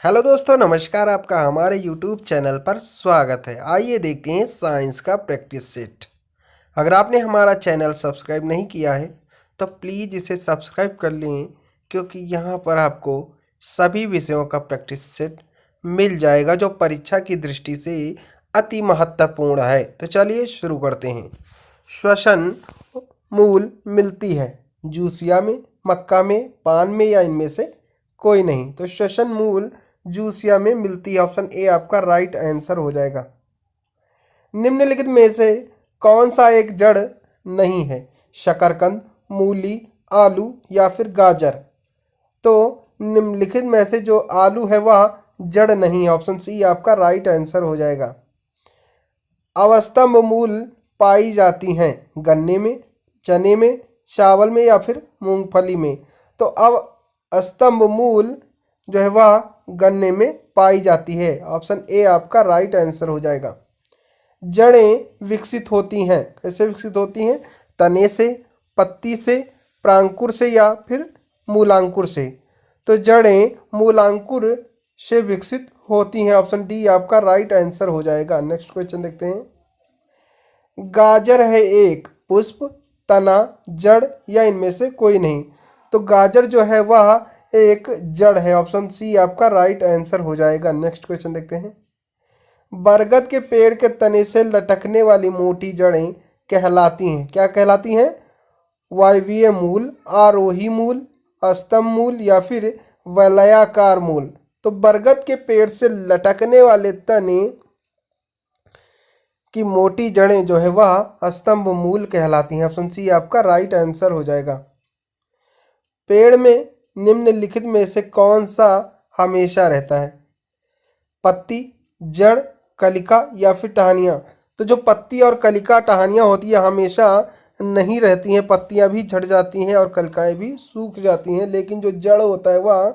Hello दोस्तों, नमस्कार। आपका हमारे यूट्यूब चैनल पर स्वागत है। आइए देखते हैं साइंस का प्रैक्टिस सेट। अगर आपने हमारा चैनल सब्सक्राइब नहीं किया है तो प्लीज़ इसे सब्सक्राइब कर लें, क्योंकि यहाँ पर आपको सभी विषयों का प्रैक्टिस सेट मिल जाएगा जो परीक्षा की दृष्टि से अति महत्वपूर्ण है। तो चलिए शुरू करते हैं। श्वसन मूल मिलती है जूसिया में, मक्का में, पान में या इनमें से कोई नहीं। तो श्वसन मूल जूसिया में मिलती है। ऑप्शन ए आपका राइट आंसर हो जाएगा। निम्नलिखित में से कौन सा एक जड़ नहीं है? शकरकंद, मूली, आलू या फिर गाजर। तो निम्नलिखित में से जो आलू है वह जड़ नहीं है। ऑप्शन सी आपका राइट आंसर हो जाएगा। अवस्तंभ मूल पाई जाती हैं गन्ने में, चने में, चावल में या फिर मूंगफली में। तो अब स्तंभ मूल जो है वह गन्ने में पाई जाती है। ऑप्शन ए आपका राइट आंसर हो जाएगा। जड़ें विकसित होती हैं, कैसे विकसित होती हैं? तने से, पत्ती से, प्रांकुर से या फिर मूलांकुर से। तो जड़ें मूलांकुर से विकसित होती हैं। ऑप्शन डी आपका राइट आंसर हो जाएगा। नेक्स्ट क्वेश्चन देखते हैं। गाजर है एक पुष्प, तना, जड़ या इनमें से कोई नहीं। तो गाजर जो है वह एक जड़ है। ऑप्शन सी आपका राइट आंसर हो जाएगा। नेक्स्ट क्वेश्चन देखते हैं। बरगद के पेड़ के तने से लटकने वाली मोटी जड़ें कहलाती हैं, क्या कहलाती हैं? वायवीय मूल, आरोही मूल, स्तंभ मूल या फिर वलयाकार मूल। तो बरगद के पेड़ से लटकने वाले तने की मोटी जड़ें जो है वह स्तंभ मूल कहलाती हैं। ऑप्शन सी आपका राइट आंसर हो जाएगा। पेड़ में निम्नलिखित में से कौन सा हमेशा रहता है? पत्ती, जड़, कलिका या फिर टहनियाँ। तो जो पत्ती और कलिका टहनियाँ होती है हमेशा नहीं रहती हैं। पत्तियाँ भी झड़ जाती हैं और कलिकाएँ भी सूख जाती हैं, लेकिन जो जड़ होता है वह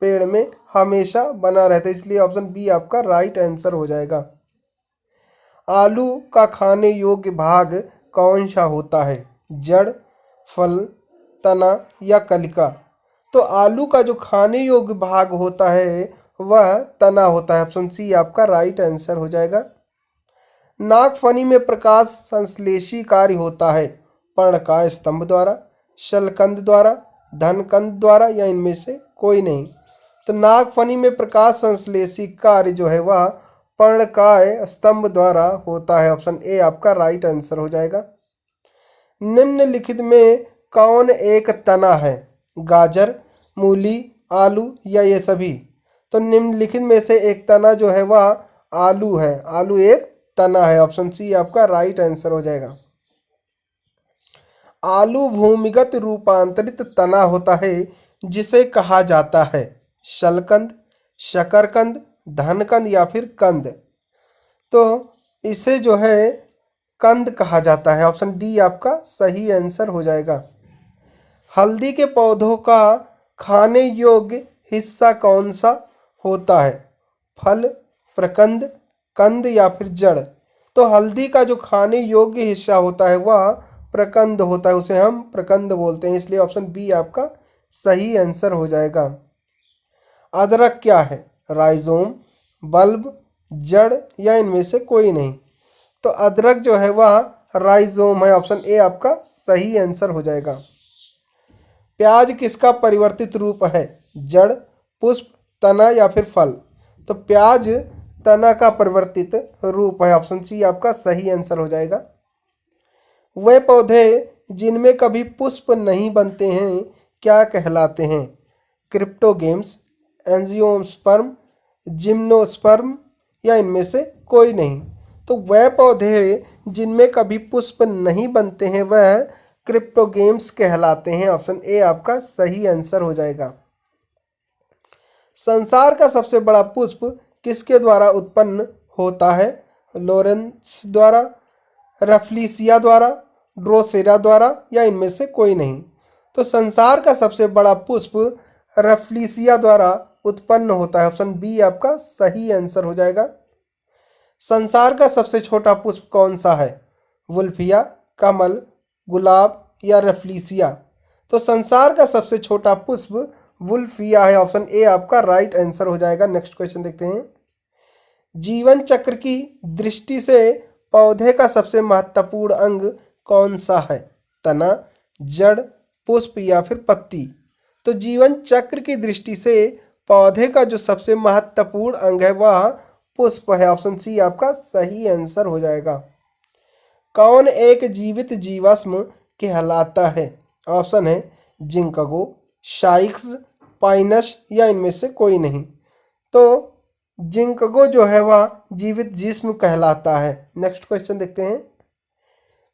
पेड़ में हमेशा बना रहता है। इसलिए ऑप्शन बी आपका राइट आंसर हो जाएगा। आलू का खाने योग्य भाग कौन सा होता है? जड़, फल, तना या कलिका। तो आलू का जो खाने योग्य भाग होता है वह तना होता है। ऑप्शन सी आपका राइट आंसर हो जाएगा। नागफनी में प्रकाश संश्लेषी कार्य होता है पर्णकाय स्तंभ द्वारा, शलकंद द्वारा, धनकंद द्वारा या इनमें से कोई नहीं। तो नागफनी में प्रकाश संश्लेषी कार्य जो है वह पर्णकाय स्तंभ द्वारा होता है। ऑप्शन ए आपका राइट आंसर हो जाएगा। निम्नलिखित में कौन एक तना है? गाजर, मूली, आलू या ये सभी। तो निम्नलिखित में से एक तना जो है वह आलू है। आलू एक तना है। ऑप्शन सी आपका राइट आंसर हो जाएगा। आलू भूमिगत रूपांतरित तना होता है जिसे कहा जाता है शलकंद, शकरकंद, धनकंद या फिर कंद। तो इसे जो है कंद कहा जाता है। ऑप्शन डी आपका सही आंसर हो जाएगा। हल्दी के पौधों का खाने योग्य हिस्सा कौन सा होता है? फल, प्रकंद, कंद या फिर जड़। तो हल्दी का जो खाने योग्य हिस्सा होता है वह प्रकंद होता है, उसे हम प्रकंद बोलते हैं। इसलिए ऑप्शन बी आपका सही आंसर हो जाएगा। अदरक क्या है? राइजोम, बल्ब, जड़ या इनमें से कोई नहीं। तो अदरक जो है वह राइजोम है। ऑप्शन ए आपका सही आंसर हो जाएगा। प्याज किसका परिवर्तित रूप है? जड़, पुष्प, तना या फिर फल। तो प्याज तना का परिवर्तित रूप है। ऑप्शन सी आपका सही आंसर हो जाएगा। वे पौधे जिनमें कभी पुष्प नहीं बनते हैं क्या कहलाते हैं? क्रिप्टोगेम्स, एंजियोस्पर्म, जिम्नोस्पर्म या इनमें से कोई नहीं। तो वह पौधे जिनमें कभी पुष्प नहीं बनते हैं वह क्रिप्टोगेम्स कहलाते हैं। ऑप्शन ए आपका सही आंसर हो जाएगा। संसार का सबसे बड़ा पुष्प किसके द्वारा उत्पन्न होता है? लॉरेंस द्वारा, रफलीसिया द्वारा, ड्रोसेरा द्वारा या इनमें से कोई नहीं। तो संसार का सबसे बड़ा पुष्प रफलीसिया द्वारा उत्पन्न होता है। ऑप्शन बी आपका सही आंसर हो जाएगा। संसार का सबसे छोटा पुष्प कौन सा है? वुल्फिया, कमल, गुलाब या रफलीसिया। तो संसार का सबसे छोटा पुष्प वुल्फिया है। ऑप्शन ए आपका राइट आंसर हो जाएगा। नेक्स्ट क्वेश्चन देखते हैं। जीवन चक्र की दृष्टि से पौधे का सबसे महत्वपूर्ण अंग कौन सा है? तना, जड़, पुष्प या फिर पत्ती? तो जीवन चक्र की दृष्टि से पौधे का जो सबसे महत्वपूर्ण अंग है वह पुष्प है। ऑप्शन सी आपका सही आंसर हो जाएगा। कौन एक जीवित जीवाश्म कहलाता है? ऑप्शन है जिंकगो, शाइक्स, पाइनस या इनमें से कोई नहीं। तो जिंकगो जो है वह जीवित जिस्म कहलाता है। नेक्स्ट क्वेश्चन देखते हैं।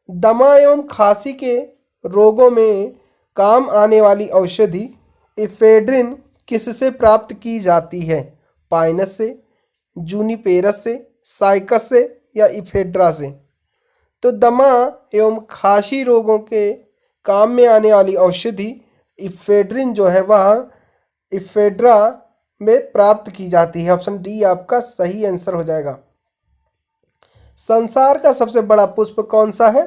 दमा एवं खांसी के रोगों में काम आने वाली औषधि इफेड्रिन किससे प्राप्त की जाती है? पाइनस से, जूनिपेरस से, साइकस से या इफेड्रा से? तो दमा एवं खांसी रोगों के काम में आने वाली औषधि इफेड्रिन जो है वह इफेड्रा में प्राप्त की जाती है। ऑप्शन डी आपका सही आंसर हो जाएगा। संसार का सबसे बड़ा पुष्प कौन सा है?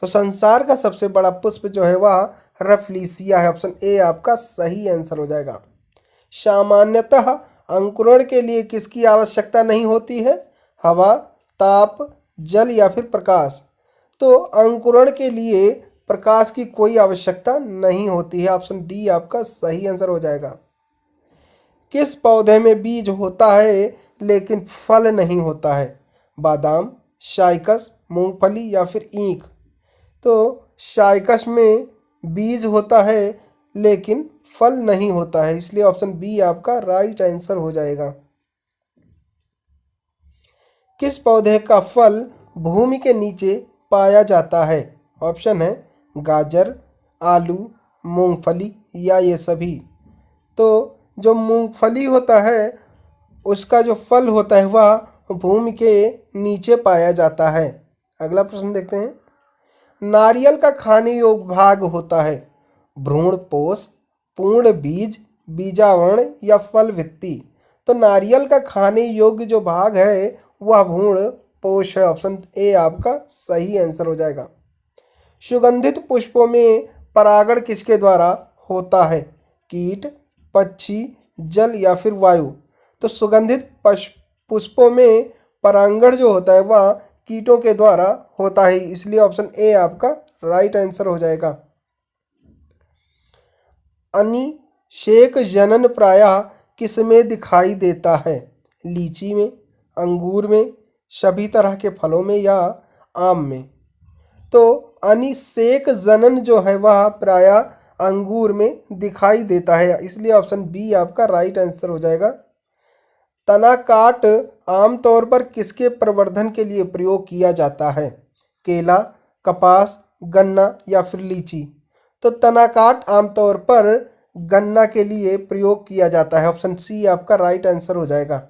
तो संसार का सबसे बड़ा पुष्प जो है वह रफलीसिया है। ऑप्शन ए आपका सही आंसर हो जाएगा। सामान्यतः अंकुरण के लिए किसकी आवश्यकता नहीं होती है? हवा, ताप, जल या फिर प्रकाश? तो अंकुरण के लिए प्रकाश की कोई आवश्यकता नहीं होती है। ऑप्शन डी आपका सही आंसर हो जाएगा। किस पौधे में बीज होता है लेकिन फल नहीं होता है? बादाम, शाइकस, मूंगफली या फिर ईख? तो शाइकस में बीज होता है लेकिन फल नहीं होता है, इसलिए ऑप्शन बी आपका राइट आंसर हो जाएगा। किस पौधे का फल भूमि के नीचे पाया जाता है? ऑप्शन है गाजर, आलू, मूंगफली या ये सभी? तो जो मूंगफली होता है उसका जो फल होता है वह भूमि के नीचे पाया जाता है। अगला प्रश्न देखते हैं। नारियल का खाने योग्य भाग होता है भ्रूणपोष, पूर्ण बीज, बीजावरण या फल भित्ति? तो नारियल का खाने योग्य जो भाग है वह भ्रूणपोष है। ऑप्शन ए आपका सही आंसर हो जाएगा। सुगंधित पुष्पों में परागण किसके द्वारा होता है? कीट, पक्षी, जल या फिर वायु? तो सुगंधित पुष्पों में परागण जो होता है वह कीटों के द्वारा होता है, इसलिए ऑप्शन ए आपका राइट आंसर हो जाएगा। अनिषेक जनन प्रायः किसमें दिखाई देता है? लीची में, अंगूर में, सभी तरह के फलों में या आम में? तो अनिषेक जनन जो है वह प्रायः अंगूर में दिखाई देता है, इसलिए ऑप्शन बी आपका राइट आंसर हो जाएगा। तना काट आमतौर पर किसके प्रवर्धन के लिए प्रयोग किया जाता है? केला, कपास, गन्ना या फिर लीची? तो तना काट आमतौर पर गन्ना के लिए प्रयोग किया जाता है। ऑप्शन सी आपका राइट आंसर हो जाएगा।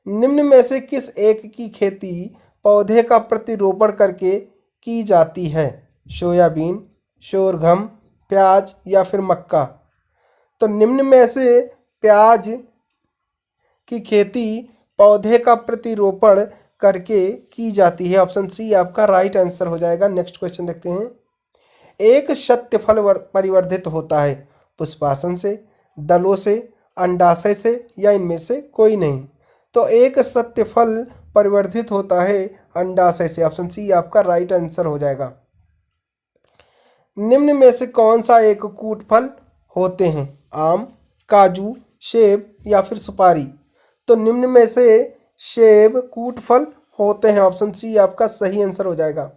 निम्न में से किस एक की खेती पौधे का प्रतिरोपण करके की जाती है? सोयाबीन, शोरगम, प्याज या फिर मक्का? तो निम्न में से प्याज की खेती पौधे का प्रतिरोपण करके की जाती है। ऑप्शन सी आपका राइट आंसर हो जाएगा। नेक्स्ट क्वेश्चन देखते हैं। एक सत्य फल परिवर्धित होता है पुष्पासन से, दलों से, अंडाशय से या इनमें से कोई नहीं? तो एक सत्य फल परिवर्धित होता है अंडाशय से। ऑप्शन सी आपका राइट आंसर हो जाएगा। निम्न में से कौन सा एक कूट फल होते हैं? आम, काजू, सेब या फिर सुपारी? तो निम्न में से सेब कूट फल होते हैं। ऑप्शन सी आपका सही आंसर हो जाएगा।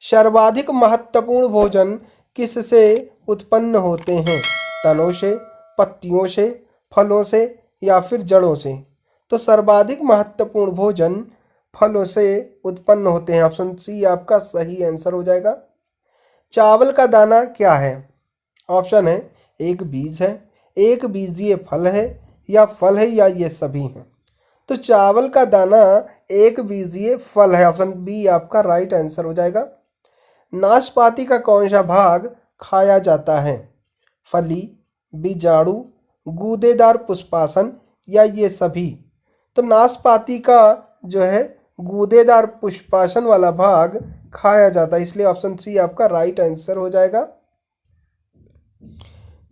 सर्वाधिक महत्वपूर्ण भोजन किससे उत्पन्न होते हैं? तनों से, पत्तियों से, फलों से या फिर जड़ों से? तो सर्वाधिक महत्वपूर्ण भोजन फलों से उत्पन्न होते हैं। ऑप्शन सी आपका सही आंसर हो जाएगा। चावल का दाना क्या है? ऑप्शन है एक बीज है, एक बीजीय फल है या फल है या ये सभी हैं? तो चावल का दाना एक बीजीय फल है। ऑप्शन बी आपका राइट आंसर हो जाएगा। नाशपाती का कौन सा भाग खाया जाता है? फली, बीजाणु, गूदेदार पुष्पासन या ये सभी? तो नाशपाती का जो है गूदेदार पुष्पासन वाला भाग खाया जाता है, इसलिए ऑप्शन सी आपका राइट आंसर हो जाएगा।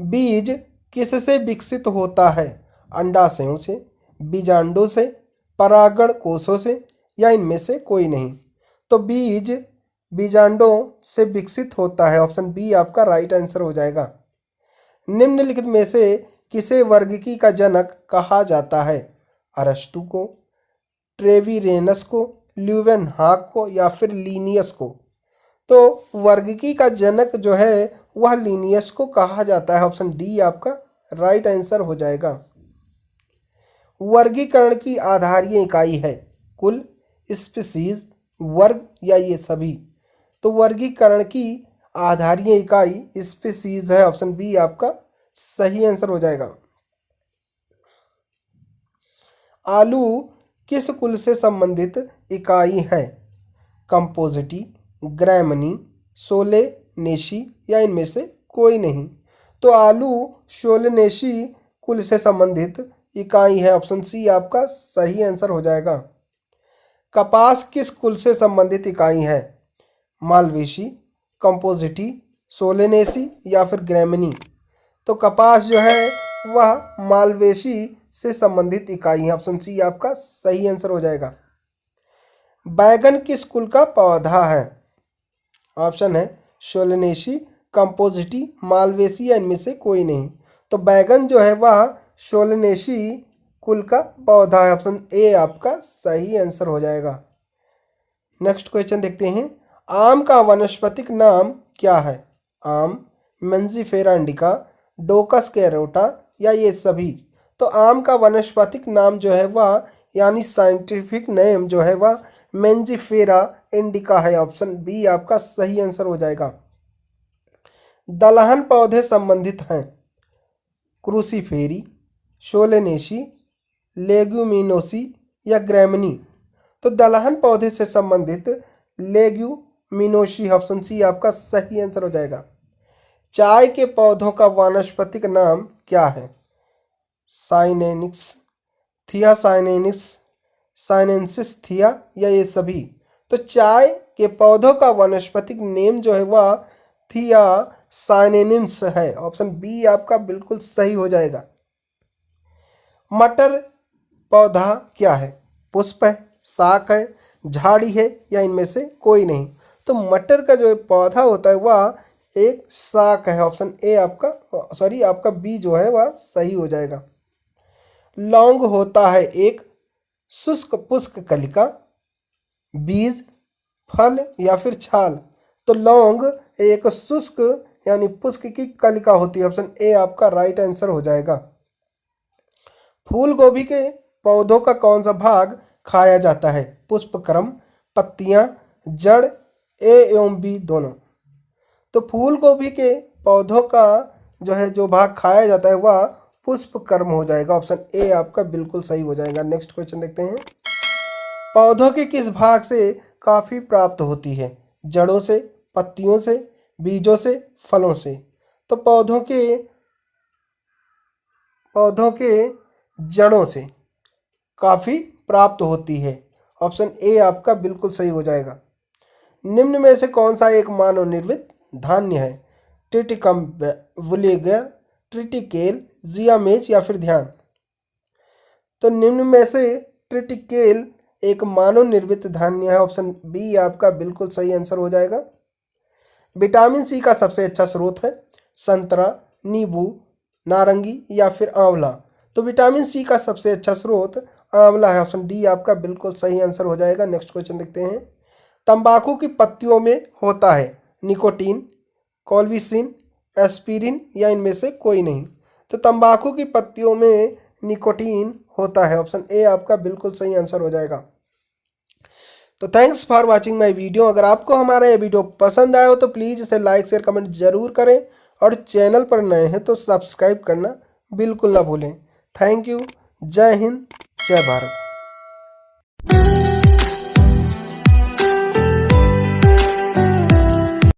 बीज किससे विकसित होता है? अंडाशयों से, बीजांडों से, परागण कोशों से या इनमें से कोई नहीं। तो बीज बीजांडों से विकसित होता है। ऑप्शन बी आपका राइट आंसर हो जाएगा। निम्नलिखित में से किसे वर्गीकी का जनक कहा जाता है? अरस्तु को, ट्रेविरेनस को, ल्यूवेनहाक को या फिर लीनियस को? तो वर्गीकी का जनक जो है वह लीनियस को कहा जाता है। ऑप्शन डी आपका राइट आंसर हो जाएगा। वर्गीकरण की आधारीय इकाई है कुल, स्पीशीज, वर्ग या ये सभी? तो वर्गीकरण की आधारीय इकाई स्पीशीज है। ऑप्शन बी आपका सही आंसर हो जाएगा। आलू किस कुल से संबंधित इकाई है? कंपोजिटी, ग्रैमनी, सोलेनेसी या इनमें से कोई नहीं? तो आलू सोलेनेसी कुल से संबंधित इकाई है। ऑप्शन सी आपका सही आंसर हो जाएगा। कपास किस कुल से संबंधित इकाई है? मालवेसी, कंपोजिटी, सोलेनेसी या फिर ग्रैमनी? तो कपास जो है वह मालवेसी से संबंधित इकाई है। ऑप्शन सी आपका सही आंसर हो जाएगा। बैगन किस कुल का पौधा है? ऑप्शन है सोलेनेसी, कंपोजिटी, मालवेसी या इनमें से कोई नहीं? तो बैगन जो है वह सोलेनेसी कुल का पौधा है। ऑप्शन ए आपका सही आंसर हो जाएगा। नेक्स्ट क्वेश्चन देखते हैं। आम का वानस्पतिक नाम क्या है? आम, मंजीफेरा इंडिका, डोकस कैरोटा या ये सभी? तो आम का वानस्पतिक नाम जो है वह यानी साइंटिफिक नेम जो है वह मंजीफेरा इंडिका है। ऑप्शन बी आपका सही आंसर हो जाएगा। दलहन पौधे संबंधित हैं क्रूसीफेरी, सोलेनेसी, लेग्यूमिनोसी या ग्रैमनी? तो दलहन पौधे से संबंधित लेग्यूमिनोसी। ऑप्शन सी आपका सही आंसर हो जाएगा। चाय के पौधों का वानस्पतिक नाम क्या है? साइनेनिक्स, थियासाइनेनिक्स, साइनेंसिस थिया या ये सभी? तो चाय के पौधों का वानस्पतिक नेम जो है वह थियासाइनेनिस है। ऑप्शन बी आपका बिल्कुल सही हो जाएगा। मटर पौधा क्या है? पुष्प है, शाक है, झाड़ी है या इनमें से कोई नहीं? तो मटर का जो पौधा होता है वह एक शाक है। ऑप्शन ए आपका बी जो है वह सही हो जाएगा। लौंग होता है एक शुष्क पुष्प कलिका, बीज, फल या फिर छाल? तो लौंग एक शुष्क यानी पुष्प की कलिका होती है। ऑप्शन ए आपका राइट आंसर हो जाएगा। फूल गोभी के पौधों का कौन सा भाग खाया जाता है? पुष्पक्रम, पत्तियां, जड़, ए एवं बी दोनों? तो फूल गोभी के पौधों का जो भाग खाया जाता है वह पुष्पक्रम हो जाएगा। ऑप्शन ए आपका बिल्कुल सही हो जाएगा। नेक्स्ट क्वेश्चन देखते हैं। पौधों के किस भाग से काफी प्राप्त होती है? जड़ों से, पत्तियों से, बीजों से, फलों से? तो पौधों के जड़ों से काफी प्राप्त होती है। ऑप्शन ए आपका बिल्कुल सही हो जाएगा। निम्न में से कौन सा एक मानव निर्मित धान्य है? ट्रिटिकम वुलिगर, ट्रिटिकेल, जियामेज या फिर ध्यान? तो निम्न में से ट्रिटिकेल एक मानव निर्मित धान्य है। ऑप्शन बी आपका बिल्कुल सही आंसर हो जाएगा। विटामिन सी का सबसे अच्छा स्रोत है संतरा, नींबू, नारंगी या फिर आंवला? तो विटामिन सी का सबसे अच्छा स्रोत आंवला है। ऑप्शन डी आपका बिल्कुल सही आंसर हो जाएगा। नेक्स्ट क्वेश्चन देखते हैं। तंबाकू की पत्तियों में होता है निकोटीन, कॉल्विसिन, एस्पिरिन या इनमें से कोई नहीं? तो तंबाकू की पत्तियों में निकोटीन होता है। ऑप्शन ए आपका बिल्कुल सही आंसर हो जाएगा। तो thanks for watching my video. अगर आपको हमारा ये वीडियो पसंद आया हो तो प्लीज़ इसे लाइक, शेयर, कमेंट जरूर करें और चैनल पर नए हैं तो सब्सक्राइब करना बिल्कुल ना भूलें। Thank you. जय हिंद, जय भारत।